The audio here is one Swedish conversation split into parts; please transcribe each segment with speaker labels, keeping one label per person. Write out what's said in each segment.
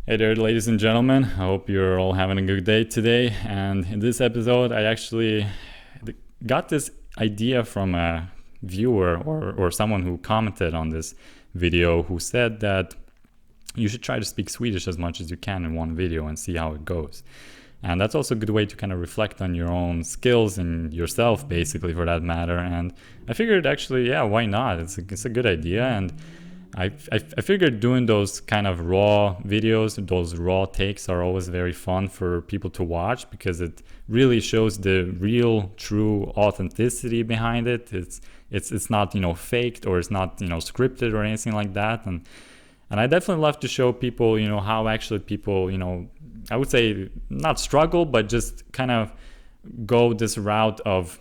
Speaker 1: Hey there, ladies and gentlemen. I hope you're all having a good day today. And in this episode, I actually got this idea from a viewer or someone who commented on this video who said that you should try to speak Swedish as much as you can in one video and see how it goes. And that's also a good way to kind of reflect on your own skills and yourself, basically, for that matter. And I figured actually, yeah, why not? It's a good idea. And I figured doing those kind of raw videos, those raw takes are always very fun for people to watch because it really shows the real, true authenticity behind it. It's not, faked, or it's not, scripted or anything like that. And I definitely love to show people, how actually people, I would say not struggle, but just kind of go this route of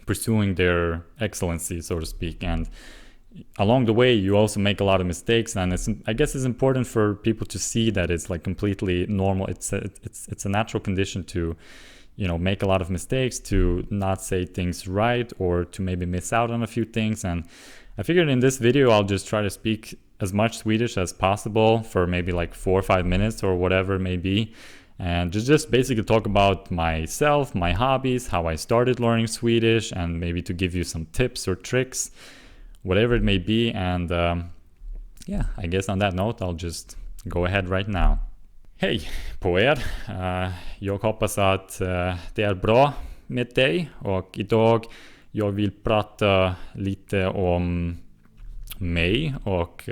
Speaker 1: pursuing their excellency, so to speak. And along the way you also make a lot of mistakes, and I guess it's important for people to see that it's like completely normal. It's a natural condition to make a lot of mistakes, to not say things right, or to maybe miss out on a few things. And I figured in this video I'll just try to speak as much Swedish as possible for maybe like 4 or 5 minutes or whatever it may be, and just basically talk about myself, my hobbies, how I started learning Swedish, and maybe to give you some tips or tricks, whatever it may be. And yeah, I guess on that note I'll just go ahead right now. Hej på er! Jag hoppas att det är bra med dig, och idag jag vill prata lite om mig och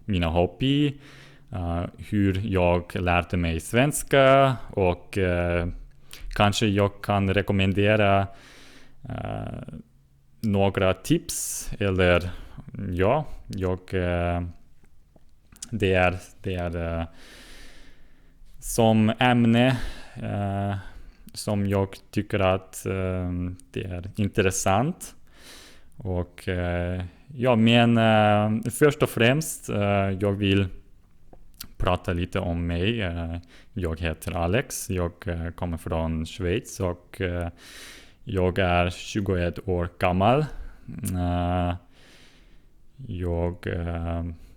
Speaker 1: mina hobby, hur jag lärde mig svenska, och kanske jag kan rekommendera några tips, eller ja, det är som ämne som jag tycker att det är intressant. Och men först och främst jag vill prata lite om mig. Jag heter Alex, jag kommer från Schweiz, och jag är 21 år gammal.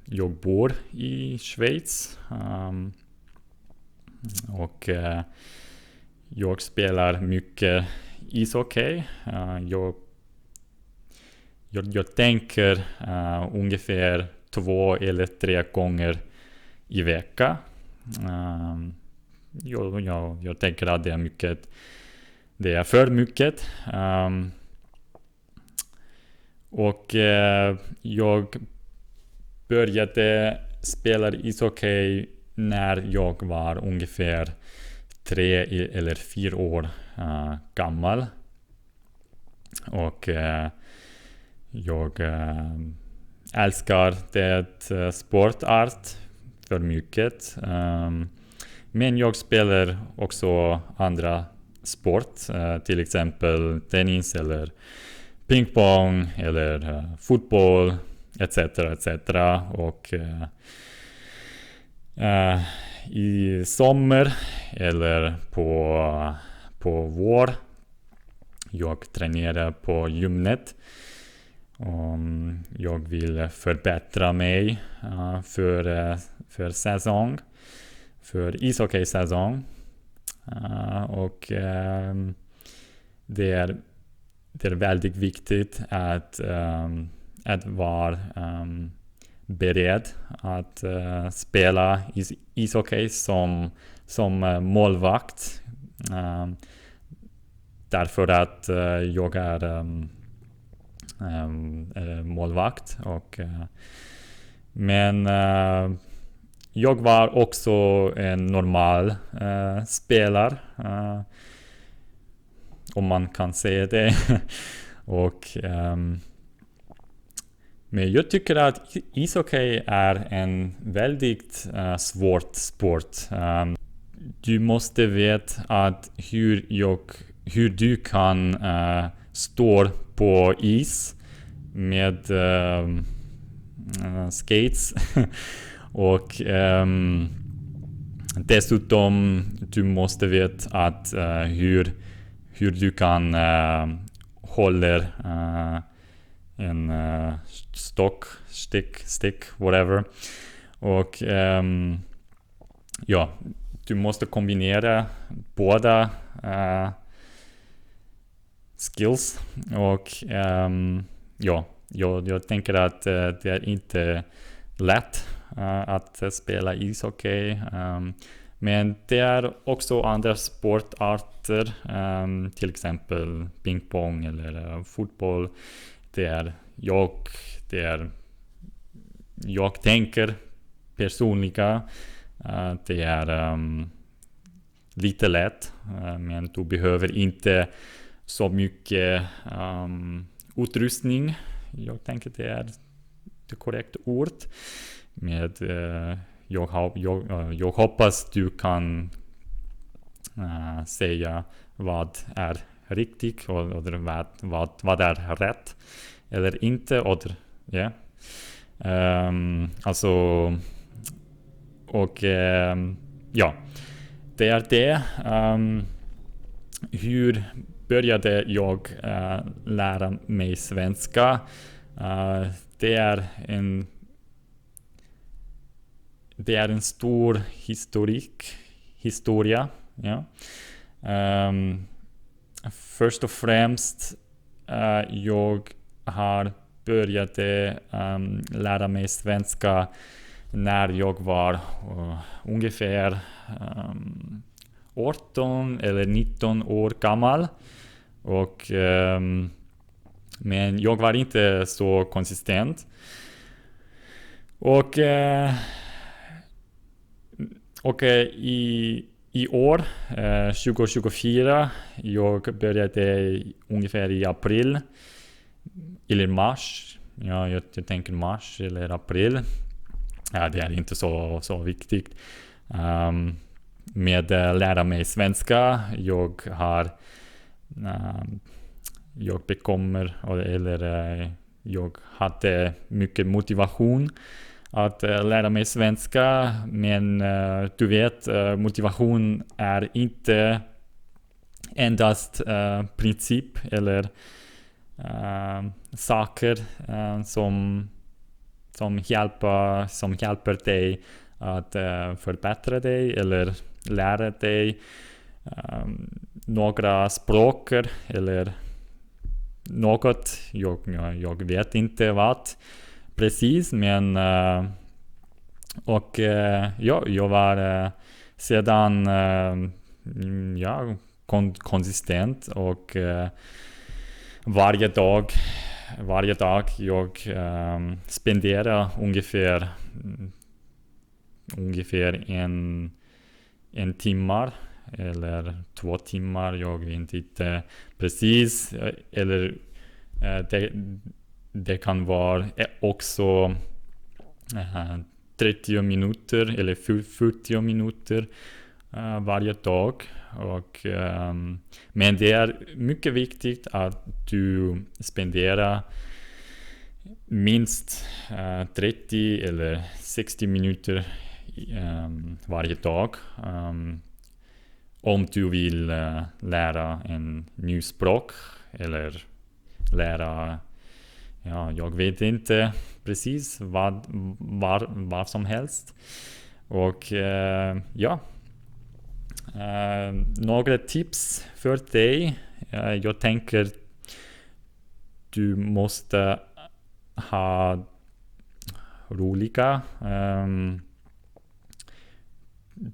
Speaker 1: Jag bor i Schweiz, och jag spelar mycket ishockey. Jag tänker ungefär 2 eller 3 gånger i veckan. Jag tänker att det är mycket. Det är för mycket. Och jag började spela ishockey när jag var ungefär 3 eller 4 år gammal. Och jag älskar det sportart för mycket. Men jag spelar också andra sport, till exempel tennis eller pingpong eller fotboll, etc. Och i sommar eller på vår jag tränerar på gymmet. Jag vill förbättra mig för säsong, för ishockeysäsong. Och det är väldigt viktigt att vara beredd att spela ishockey som målvakt. Därför att jag är målvakt. Men jag var också en normal spelare, om man kan säga det. Och men jag tycker att ishockey är en väldigt svårt sport. Du måste veta att hur du kan stå på is med skates. Och dessutom du måste veta att hur du kan hålla en stick, whatever. Och du måste kombinera båda skills. Och jag tänker att det är inte lätt att spela ishockey. Men det är också andra sportarter, till exempel pingpong eller fotboll. Jag tänker personligen det är lite lätt, men du behöver inte så mycket utrustning. Jag tänker det är det korrekta ord. Med jag hoppas du kan säga vad är riktigt och vad är rätt eller inte. Alltså, och det är det. Hur började jag lära mig svenska? Det är en stor historia. Ja. Först och främst jag har börjat lära mig svenska när jag var ungefär 18 eller 19 år gammal. Och men jag var inte så konsistent. Och i år 2024 jag började ungefär i april eller mars. Ja, jag tänker mars eller april. Ja, det är inte så viktigt. Med lära mig svenska. Jag hade mycket motivation att lära mig svenska, men du vet, motivation är inte endast princip eller saker som hjälper dig att förbättra dig eller lära dig några språk eller något. Jag vet inte vad precis, men jag var sedan konsistent och varje dag jag spenderar ungefär en timme eller 2 timmar, jag vet inte precis, eller det kan vara också 30 minuter eller 40 minuter varje dag. Men det är mycket viktigt att du spenderar minst 30 eller 60 minuter varje dag om du vill lära en ny språk eller lära, jag vet inte precis vad som helst. Och några tips för dig. Jag tänker du måste ha roliga.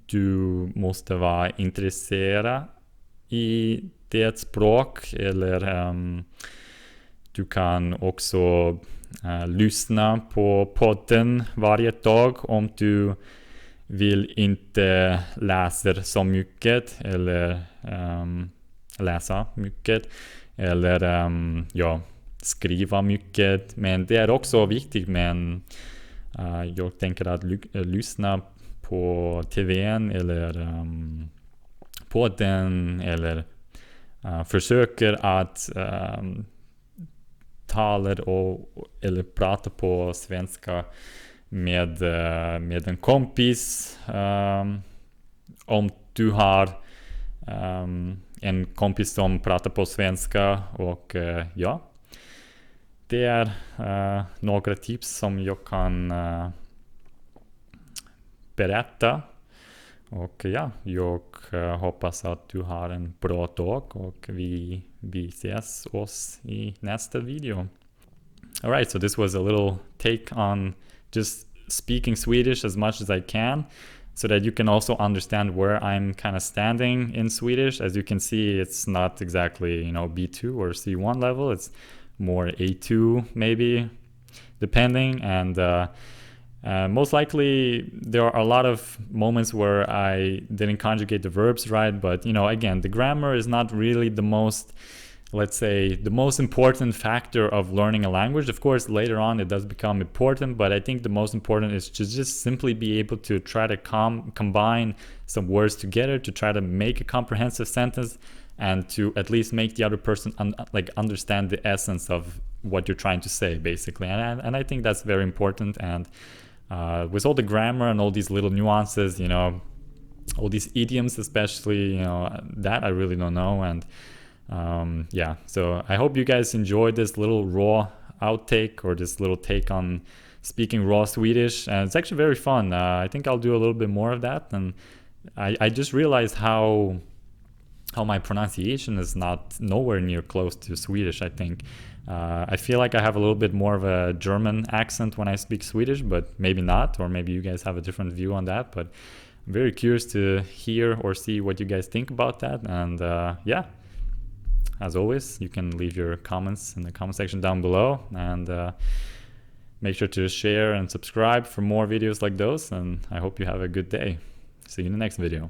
Speaker 1: Du måste vara intresserad i det språk, eller du kan också lyssna på podden varje dag om du vill inte läsa så mycket eller läsa mycket eller skriva mycket. Men det är också viktigt, men jag tänker att lyssna på tvn eller podden eller försöker att tala eller prata på svenska med en kompis. Om du har en kompis som pratar på svenska, och det är några tips som jag kan berätta. Och ja, jag hoppas att du har en bra dag och vi ses oss i nästa video. All right, so this was a little take on just speaking Swedish as much as I can, so that you can also understand where I'm kind of standing in Swedish. As you can see, it's not exactly, you know, B2 or C1 level. It's more A2 maybe, depending. And most likely there are a lot of moments where I didn't conjugate the verbs right, but you know, again, the grammar is not really the most, let's say, the most important factor of learning a language. Of course, later on it does become important, but I think the most important is to just simply be able to try to combine some words together to try to make a comprehensive sentence, and to at least make the other person understand the essence of what you're trying to say, basically. And I think that's very important. And with all the grammar and all these little nuances, you know, all these idioms especially, you know, that I really don't know. And yeah, so I hope you guys enjoyed this little raw outtake, or this little take on speaking raw Swedish, and it's actually very fun. I think I'll do a little bit more of that. And I just realized how my pronunciation is nowhere near close to Swedish, I think. I feel like I have a little bit more of a German accent when I speak Swedish, but maybe not, or maybe you guys have a different view on that. But I'm very curious to hear or see what you guys think about that. And yeah, as always, you can leave your comments in the comment section down below, and make sure to share and subscribe for more videos like those. And I hope you have a good day. See you in the next video.